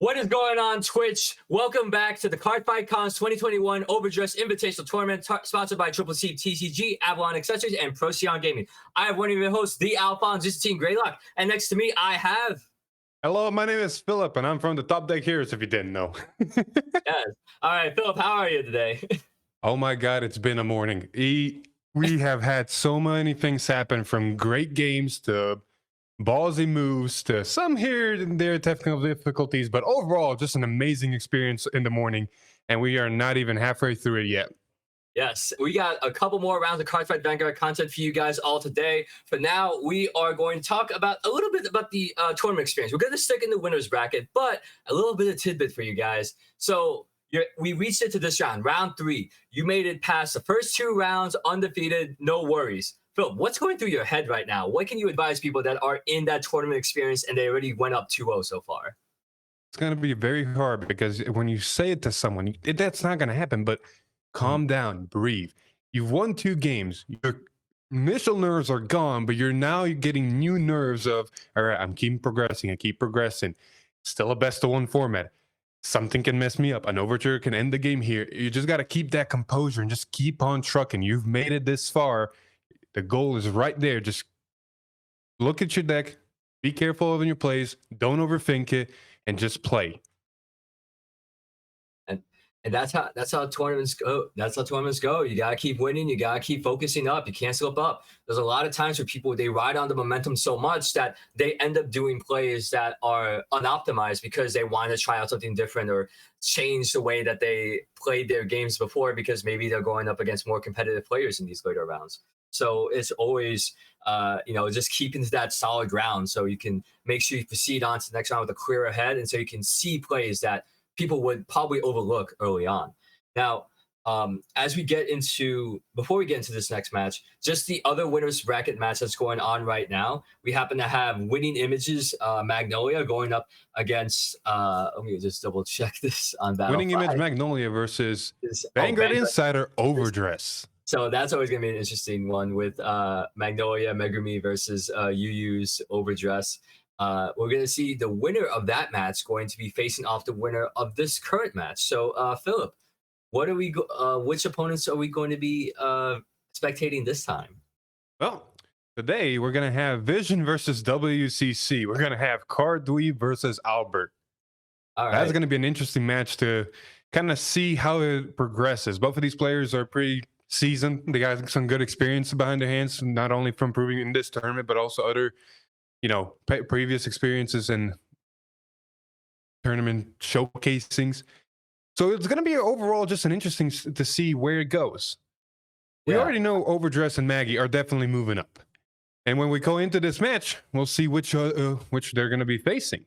What is going on, Twitch? Welcome back to the Cardfight Cons 2021 Overdress Invitational Tournament, sponsored by Triple C, TCG, Avalon Accessories, and Procyon Gaming. I have one of your hosts, the Alphonse, this is Team Gradelock, and next to me, I have... Hello, my name is Philip, and I'm from the Top Deck Heroes, if you didn't know. Yes. All right, Philip, how are you today? Oh my God, it's been a morning. We have had so many things happen, from great games to ballsy moves to some here and there technical difficulties, but overall, just an amazing experience in the morning, and we are not even halfway through it yet. Yes, we got a couple more rounds of Cardfight Vanguard content for you guys all today. For now, we are going to talk about a little bit about the tournament experience. We're going to stick in the winner's bracket, but a little bit of tidbit for you guys. So we reached it to this round 3. You made it past the first 2 rounds undefeated, no worries. Phil, what's going through your head right now? What can you advise people that are in that tournament experience and they already went up 2-0 so far? It's going to be very hard, because when you say it to someone, that's not going to happen, but calm down, breathe. You've won 2 games. Your initial nerves are gone, but you're now getting new nerves of, all right, I'm keep progressing. I keep progressing. Still a best of 1 format. Something can mess me up. An overture can end the game here. You just got to keep that composure and just keep on trucking. You've made it this far. The goal is right there. Just look at your deck. Be careful of your plays. Don't overthink it, and just play. And that's how tournaments go. That's how tournaments go. You gotta keep winning. You gotta keep focusing up. You can't slip up. There's a lot of times where people, they ride on the momentum so much that they end up doing plays that are unoptimized because they want to try out something different or change the way that they played their games before, because maybe they're going up against more competitive players in these later rounds. So it's always, just keeping to that solid ground so you can make sure you proceed on to the next round with a clearer head, and so you can see plays that people would probably overlook early on. Now, before we get into this next match, just the other winners bracket match that's going on right now, we happen to have Winning Images Magnolia going up against, let me just double check this on Battle Winning 5. Image Magnolia versus Vanguard Insider Overdress. So that's always going to be an interesting one with Magnolia Megumi versus UU's Overdress. We're going to see the winner of that match going to be facing off the winner of this current match. So, Philip, which opponents are we going to be spectating this time? Well, today we're going to have Vision versus WCC. We're going to have CardDweeb versus Albert. All right. That's going to be an interesting match to kind of see how it progresses. Both of these players are pretty seasoned. They got some good experience behind their hands, not only from proving in this tournament, but also other previous experiences and tournament showcasings. So it's going to be overall just an interesting to see where it goes. We already know Overdress and Maggie are definitely moving up. And when we go into this match, we'll see which they're going to be facing.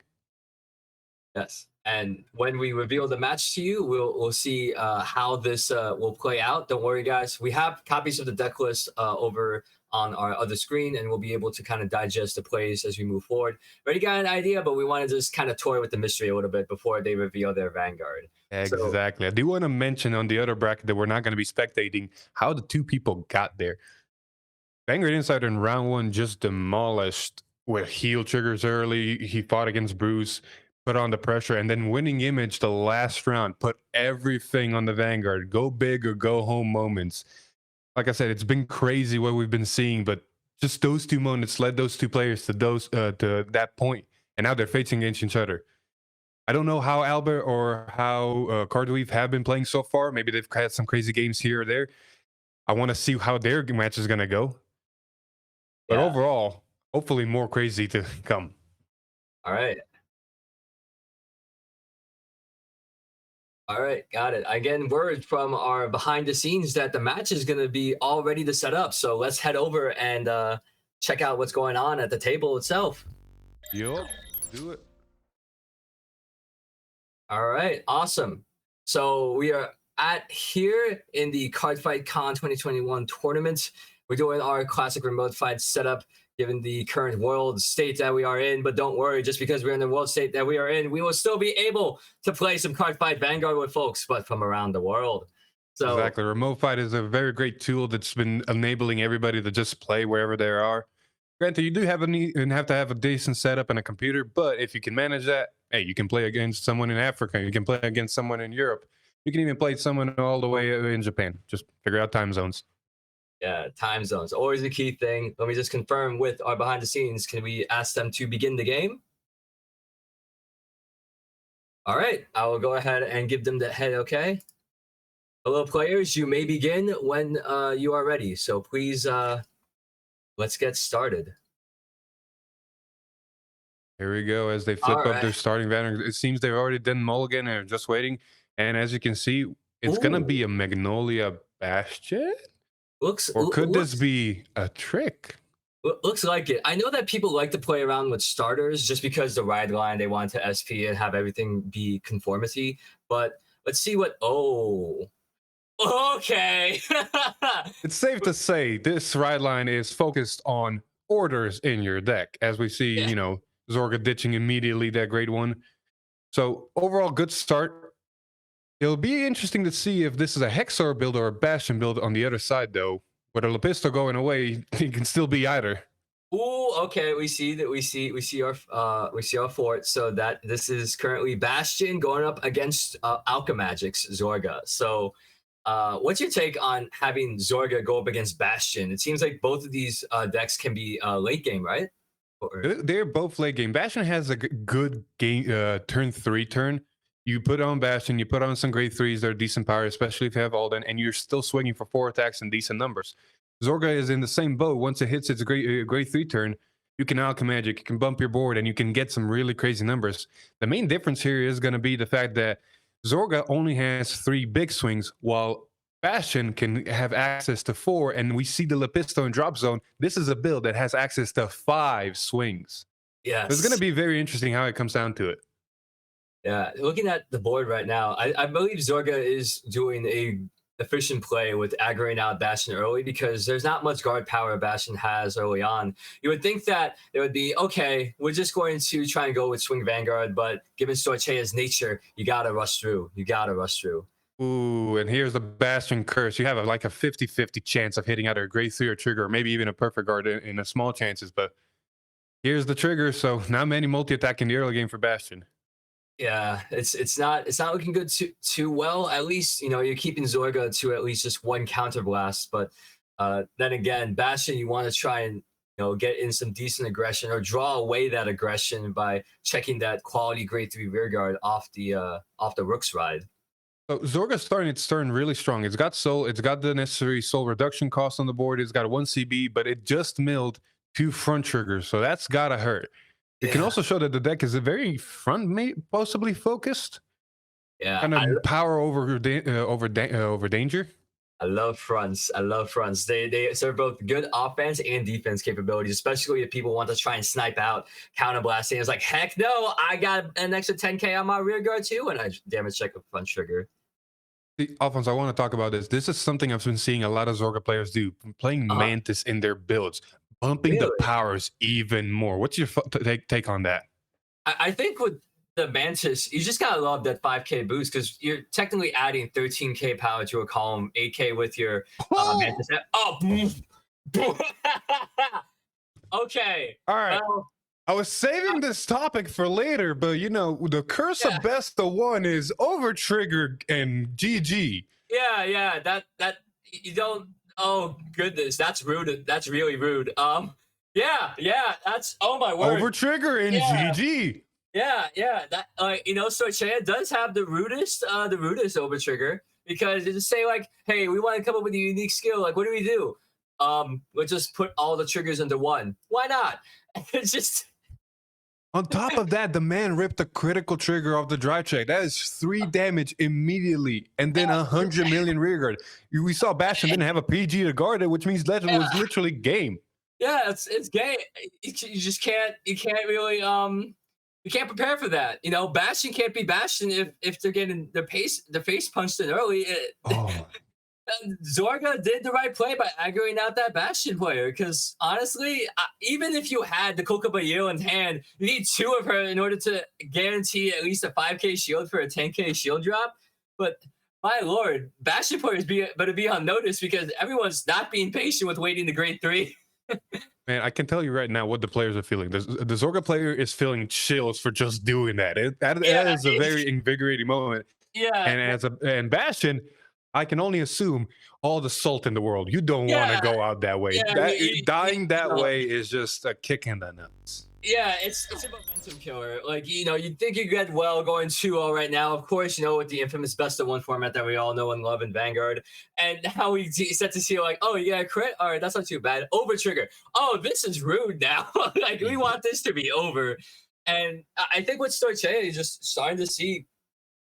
Yes. And when we reveal the match to you, we'll see how this will play out. Don't worry, guys. We have copies of the deck list over on our other screen, and we'll be able to kind of digest the plays as we move forward. Already got an idea, but we want to just kind of toy with the mystery a little bit before they reveal their Vanguard. Exactly. I do want to mention on the other bracket that we're not going to be spectating how the 2 people got there. Vanguard Insider in round 1 just demolished with heel triggers early. He fought against Bruce, put on the pressure, and then Winning Image the last round put everything on the Vanguard. Go big or go home moments. Like I said, it's been crazy what we've been seeing, but just those 2 moments led those 2 players to that point, and now they're facing against each other. I don't know how Albert or how CardDweeb have been playing so far. Maybe they've had some crazy games here or there. I want to see how their match is going to go. But overall, hopefully more crazy to come. All right. All right, got it. Again, word from our behind the scenes that the match is going to be all ready to set up. So let's head over and check out what's going on at the table itself. Yup, do it. All right, awesome. So we are here in the Cardfight Con 2021 tournament. We're doing our classic remote fight setup, given the current world state that we are in. But don't worry, just because we're in the world state that we are in, we will still be able to play some Cardfight Vanguard with folks, but from around the world. So exactly. Remote fight is a very great tool that's been enabling everybody to just play wherever they are. Granted, you do have to have a decent setup and a computer, but if you can manage that, hey, you can play against someone in Africa, you can play against someone in Europe, you can even play someone all the way in Japan. Just figure out time zones. Yeah, time zones always a key thing. Let me just confirm with our behind the scenes. Can we ask them to begin the game? All right, I will go ahead and give them the head okay. Hello, players. You may begin when you are ready. So please, let's get started. Here we go. As they flip All up their right. starting Vanguard, it seems they've already done mulligan and are just waiting. And as you can see, it's gonna Ooh, be a Magnolia Bastion, looks or could this looks be a trick? looks like it. I know that people like to play around with starters just because the ride line they want to SP and have everything be conformity. But let's see what. Oh, okay. It's safe to say this ride line is focused on orders in your deck, as we see, Yeah. Zorga ditching immediately that grade 1. So overall, good start. It'll be interesting to see if this is a Hexor build or a Bastion build on the other side, though. With a Lepisto going away, it can still be either. Ooh, okay. We see that. We see our fort. So that this is currently Bastion going up against Alchemagic's Zorga. So, what's your take on having Zorga go up against Bastion? It seems like both of these decks can be late game, right? They're both late game. Bastion has a good game turn 3 turn. You put on Bastion, you put on some grade 3s, they're decent power, especially if you have Alden, and you're still swinging for 4 attacks and decent numbers. Zorga is in the same boat. Once it hits its grade 3 turn, you can Alchemagic, you can bump your board, and you can get some really crazy numbers. The main difference here is going to be the fact that Zorga only has 3 big swings, while Bastion can have access to 4, and we see the Lepisto and Drop Zone. This is a build that has access to 5 swings. Yes. So it's going to be very interesting how it comes down to it. Yeah, looking at the board right now, I believe Zorga is doing a efficient play with aggroing out Bastion early because there's not much guard power Bastion has early on. You would think that it would be, okay, we're just going to try and go with Swing Vanguard, but given Storchea's nature, you got to rush through. You got to rush through. Ooh, and here's the Bastion curse. You have like a 50-50 chance of hitting either a grade 3 or trigger, or maybe even a perfect guard in the small chances, but here's the trigger, so not many multi-attack in the early game for Bastion. Yeah, it's not looking good too well. At least you're keeping Zorga to at least just 1 counter blast. But then again, Bastion, you want to try and get in some decent aggression or draw away that aggression by checking that quality grade 3 rear guard off the Rook's ride. So Zorga's starting its turn really strong. It's got soul, it's got the necessary soul reduction cost on the board. It's got 1 CB, but it just milled 2 front triggers, so that's gotta hurt. It can also show that the deck is a very possibly focused. Yeah, kind of power over danger. I love fronts. They serve both good offense and defense capabilities, especially if people want to try and snipe out counterblasting. It's like, heck no, I got an extra 10k on my rear guard too, and I damage check with front trigger. Alphonse, I want to talk about this. This is something I've been seeing a lot of Zorga players do, playing Mantis in their builds, bumping the powers even more. What's your take on that? I think with the Mantis, you just gotta love that 5k boost because you're technically adding 13k power to a column, 8k with your Mantis. Okay. All right. I was saving this topic for later, but the curse of best of one is over trigger and GG. Yeah. That you don't. Oh goodness, that's rude. That's really rude. Yeah. That's my word. Over trigger and GG. Yeah. That Storchea does have the rudest over trigger because it just say like, hey, we want to come up with a unique skill. Like, what do we do? We'll just put all the triggers into one. Why not? It's just. On top of that, the man ripped the critical trigger off the drive check. That is 3 damage immediately, and then 100 million rear guard. We saw Bastion didn't have a PG to guard it, which means that was literally game. Yeah, it's game. You just can't. You can't really. You can't prepare for that. Bastion can't be Bastion if they're getting their face punched in early. Zorga did the right play by aggroing out that Bastion player because honestly, even if you had the Kokobayil in hand, you need 2 of her in order to guarantee at least a 5k shield for a 10k shield drop. But my lord, Bastion players better be on notice because everyone's not being patient with waiting the grade 3. Man, I can tell you right now what the players are feeling. The Zorga player is feeling chills for just doing that. That Yeah, is a very invigorating moment. yeah, And Bastion, I can only assume all the salt in the world. You don't want to yeah, go out that way. yeah. Dying You that know, way is just a kick in the nuts. yeah, it's a momentum killer. Like, you'd think you get well going 2-0 right now. Of course, with the infamous best of one format that we all know and love in Vanguard. And now we set to see like, oh, you got a crit? All right, that's not too bad. Over trigger. Oh, this is rude now. Like, we want this to be over. And I think with Storche is just starting to see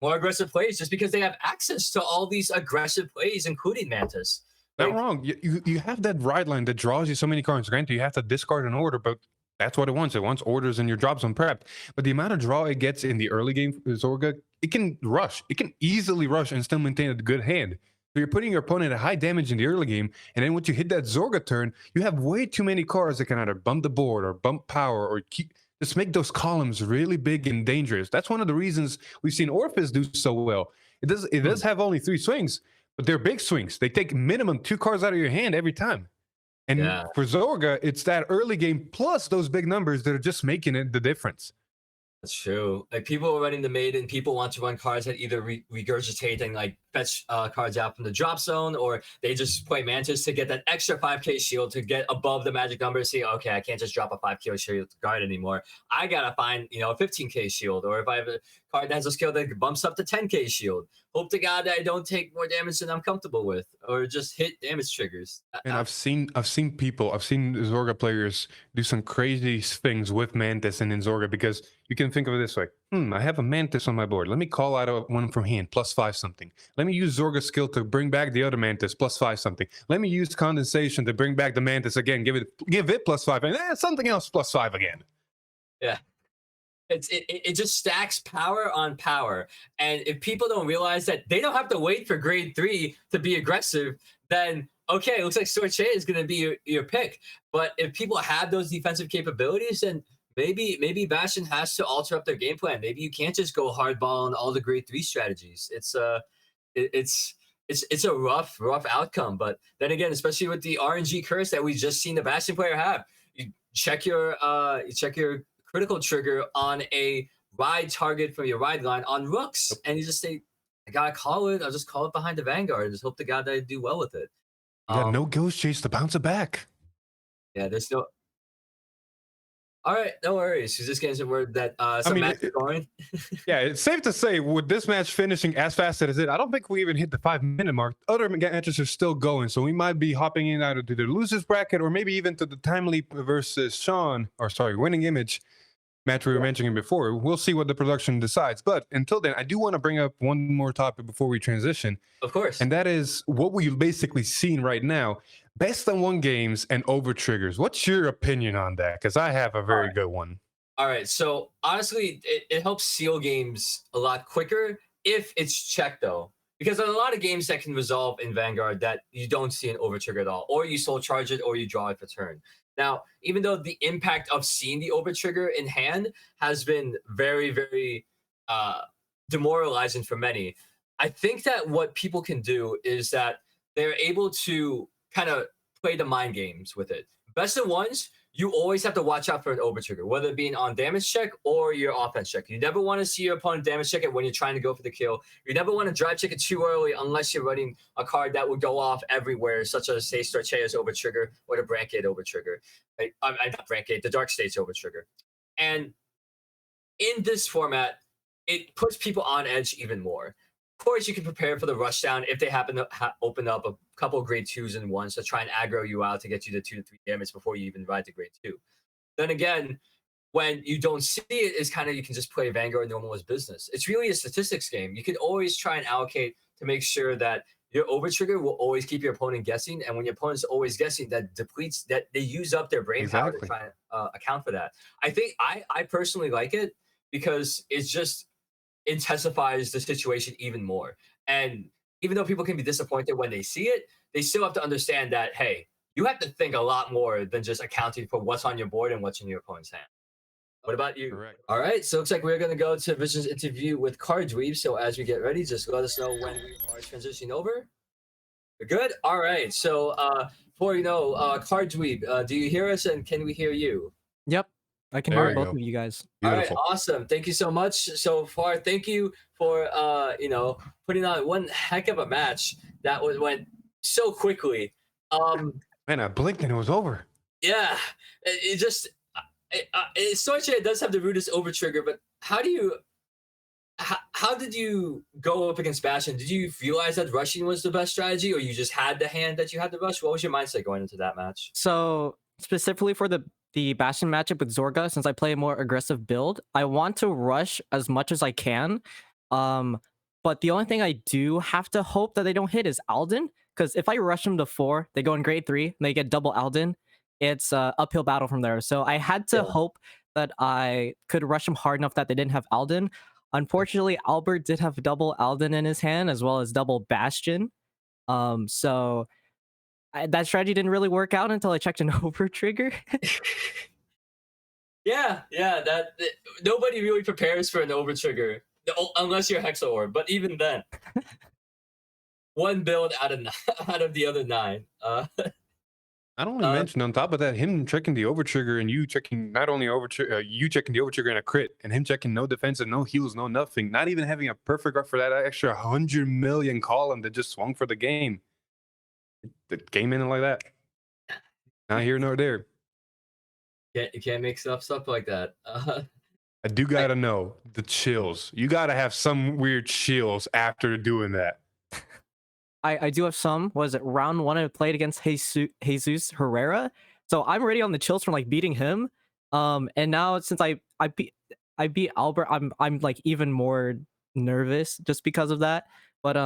more aggressive plays just because they have access to all these aggressive plays, including Mantis. Not Like, wrong. You have that ride line that draws you so many cards. Granted, you have to discard an order, but that's what it wants. It wants orders and your drops on prep. But the amount of draw it gets in the early game, Zorga, it can rush. It can easily rush and still maintain a good hand. So you're putting your opponent at high damage in the early game, and then once you hit that Zorga turn, you have way too many cards that can either bump the board or bump power or just make those columns really big and dangerous. That's one of the reasons we've seen Orphis do so well. It does have only 3 swings, but they're big swings. They take minimum 2 cards out of your hand every time. And yeah. for Zorga, it's that early game plus those big numbers that are just making it the difference. That's true. Like, people are running the maiden. People want to run cards that either regurgitate and like fetch cards out from the drop zone, or they just play Mantis to get that extra 5k shield to get above the magic number. See, okay, I can't just drop a 5k shield guard anymore. I gotta find a 15k shield, or if I have a card that has a skill that bumps up to 10k shield. Hope to God that I don't take more damage than I'm comfortable with, or just hit damage triggers. And I've seen Zorga players do some crazy things with Mantis and in Zorga, because you can think of it this way. I have a Mantis on my board. Let me call out one from hand, +5 something. Let me use Zorga's skill to bring back the other Mantis, +5 something. Let me use condensation to bring back the Mantis again, give it +5, and something else +5 again. Yeah. It just stacks power on power. And if people don't realize that they don't have to wait for grade 3 to be aggressive, then okay, it looks like Storche is going to be your pick. But if people have those defensive capabilities, then maybe Bastion has to alter up their game plan. Maybe you can't just go hardball on all the grade 3 strategies. It's a rough outcome. But then again, especially with the RNG curse that we just seen the Bastion player have, you check your critical trigger on a ride target from your ride line on rooks, and you just say, I gotta call it. I'll just call it behind the Vanguard and just hope to God that I do well with it. You got no ghost chase to bounce it back. Yeah, there's no. All right, no worries. She's just getting some word that match is going. Yeah, it's safe to say with this match finishing as fast as it, I don't think we even hit the 5-minute mark. Other matches are still going, so we might be hopping in either to the losers bracket or maybe even to the Time Leap versus Winning Image match we were mentioning before. We'll see what the production decides. But until then, I do want to bring up one more topic before we transition. Of course. And that is what we've basically seen right now. Best of 1 games and over triggers. What's your opinion on that? Because I have a very good one. All right. So honestly, it helps seal games a lot quicker if it's checked, though. Because there's a lot of games that can resolve in Vanguard that you don't see an over trigger at all. Or you soul charge it or you draw it for turn. Now, even though the impact of seeing the over trigger in hand has been very, very demoralizing for many, I think that what people can do is that they're able to kind of play the mind games with it. Best of 1s, you always have to watch out for an over trigger, whether it be on damage check or your offense check. You never want to see your opponent damage check it when you're trying to go for the kill. You never want to drive check it too early unless you're running a card that would go off everywhere, such as, say, Storchea's over trigger or the Brancade over trigger. Not Brancade, the Dark State's over trigger. And in this format, it puts people on edge even more. Of course, you can prepare for the rushdown if they happen to open up a couple of grade 2s and 1s to try and aggro you out to get you to 2 to 3 damage before you even ride to grade 2. Then again, when you don't see it, it's kind of, you can just play Vanguard normal as business. It's really a statistics game. You can always try and allocate to make sure that your over trigger will always keep your opponent guessing. And when your opponent's always guessing, that depletes, that they use up their brain power to try and account for that. I think I personally like it because it's just intensifies the situation even more. And even though people can be disappointed when they see it, they still have to understand that, hey, you have to think a lot more than just accounting for what's on your board and what's in your opponent's hand. What about you? Correct. All right, so it looks like we're going to go to Vision's interview with CardDweeb. So as we get ready, just let us know when we are transitioning over. We're good? All right, so before you know, CardDweeb, do you hear us and can we hear you? Yep, I can There hear we both go. of you guys. All right, Beautiful. awesome. Thank you so much so far. Thank you for putting on one heck of a match that went so quickly. Man, I blinked and it was over. Yeah, it just it's Sorcha it does have the rudest over trigger, but how did you go up against Bastion? Did you realize that rushing was the best strategy, or you just had the hand that you had to rush? What was your mindset going into that match? So specifically for the Bastion matchup with Zorga, since I play a more aggressive build, I want to rush as much as I can. But the only thing I do have to hope that they don't hit is Alden, because if I rush them to 4, they go in grade 3, and they get double Alden. It's a uphill battle from there. So I had to Yeah. hope that I could rush them hard enough that they didn't have Alden. Unfortunately, Albert did have double Alden in his hand as well as double Bastion. So that strategy didn't really work out until I checked an over trigger. Yeah, nobody really prepares for an over trigger unless you're Hexa Orb. But even then, one build out of the other 9. Not only mentioned on top of that, him checking the over trigger and you checking not only you checking the over trigger and a crit, and him checking no defense and no heals, no nothing, not even having a perfect up for that extra 100 million column that just swung for the game. The game ended like that. Not here nor there. You can't make stuff like that. I do gotta know the chills. You gotta have some weird chills after doing that. I do have some. Was it round 1? I played against Jesus Herrera, so I'm already on the chills from like beating him. And now since I beat Albert, I'm like even more nervous just because of that. But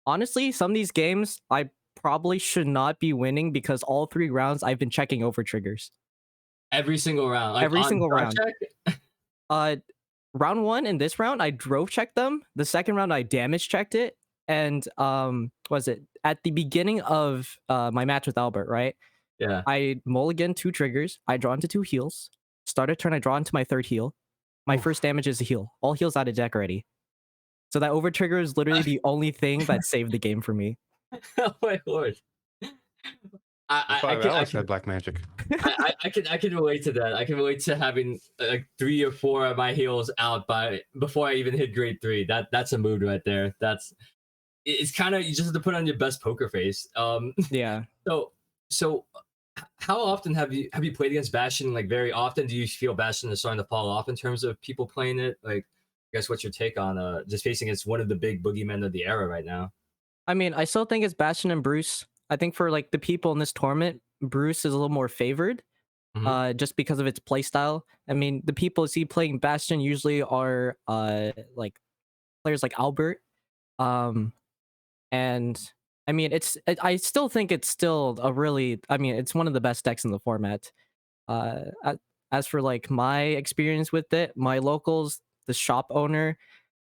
honestly, some of these games I probably should not be winning because all 3 rounds I've been checking over triggers. Every single round. Like Every single round. Check? Round 1 and this round I drove checked them. The second round I damage checked it. And was it at the beginning of my match with Albert, right? Yeah. I mulligan 2 triggers. I draw into 2 heals. Start a turn, I draw into my 3rd heal. My first damage is a heal. All heals out of deck already. So that over trigger is literally the only thing that saved the game for me. Oh my lord. I can black magic. I can relate to that. I can relate to having like 3 or 4 of my heals out before I even hit grade 3. That's a mood right there. It's kind of, you just have to put on your best poker face. Yeah. So how often have you played against Bastion? Like very often, do you feel Bastion is starting to fall off in terms of people playing it? Like, I guess what's your take on just facing against one of the big boogeymen of the era right now? I mean, I still think it's Bastion and Bruce. I think for like the people in this tournament, Bruce is a little more favored, just because of its playstyle. I mean, the people see playing Bastion usually are like players like Albert, and I mean, I still think it's still it's one of the best decks in the format. As for like my experience with it, my locals, the shop owner,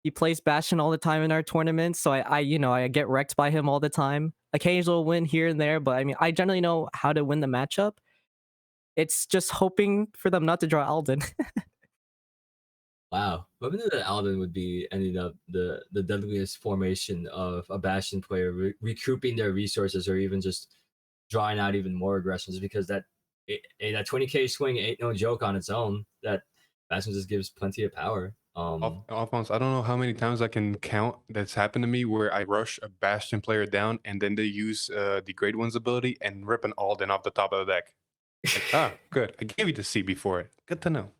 he plays Bastion all the time in our tournaments, so I get wrecked by him all the time. Occasional win here and there, but I mean, I generally know how to win the matchup. It's just hoping for them not to draw Alden. Wow, whoever knew that Alden would be ending up the deadliest formation of a Bastion player recouping their resources, or even just drawing out even more aggressions, because that 20k swing ain't no joke on its own. That Bastion just gives plenty of power. Alphonse, I don't know how many times I can count that's happened to me where I rush a Bastion player down and then they use the Grade 1's ability and rip an Alden off the top of the deck. Like, good. I gave you the C before it. Good to know.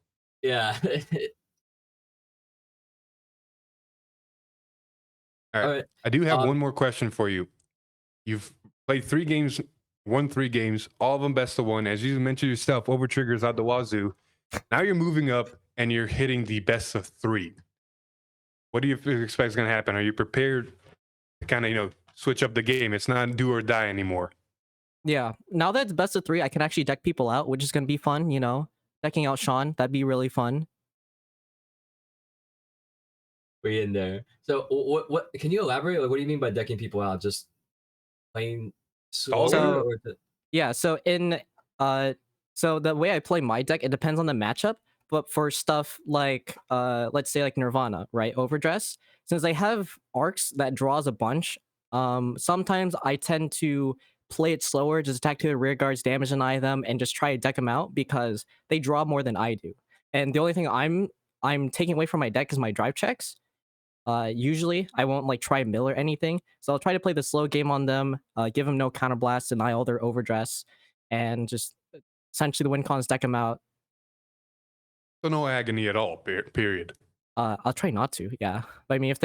Yeah. All right. I do have one more question for you. You've played 3 games, won 3 games, all of them best of 1. As you mentioned yourself, over triggers out the wazoo. Now you're moving up and you're hitting the best of 3. What do you expect is going to happen? Are you prepared to kind of, switch up the game? It's not do or die anymore. Yeah. Now that it's best of 3, I can actually deck people out, which is going to be fun, Decking out Sean, that'd be really fun. Way in there. So what can you elaborate? Like, what do you mean by decking people out? Just playing slower? Yeah, so so the way I play my deck, it depends on the matchup. But for stuff like let's say like Nirvana, right? Overdress, since they have arcs that draws a bunch, sometimes I tend to play it slower, just attack to the rear guards, damage deny them, and just try to deck them out because they draw more than I do. And the only thing I'm taking away from my deck is my drive checks. Usually I won't like try mill or anything, so I'll try to play the slow game on them, give them no counterblast, deny all their overdress, and just essentially the win cons deck them out. So no agony at all, period. I'll try not to, yeah. But I mean, if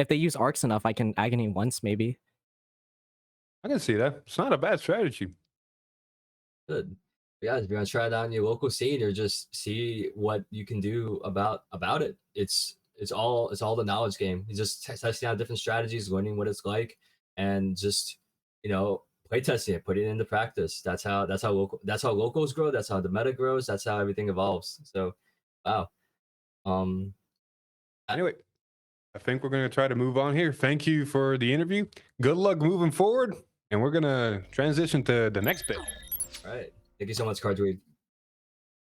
they use arcs enough, I can agony once maybe. I can see that. It's not a bad strategy. Good. Yeah, if you're gonna try it out in your local scene or just see what you can do about it, it's all the knowledge game. You just testing out different strategies, learning what it's like, and just play testing it, put it into practice. That's how locals grow. That's how the meta grows. That's how everything evolves. So, wow. Anyway, I think we're gonna try to move on here. Thank you for the interview. Good luck moving forward, and we're gonna transition to the next bit. All right. Thank you so much, CardDweeb.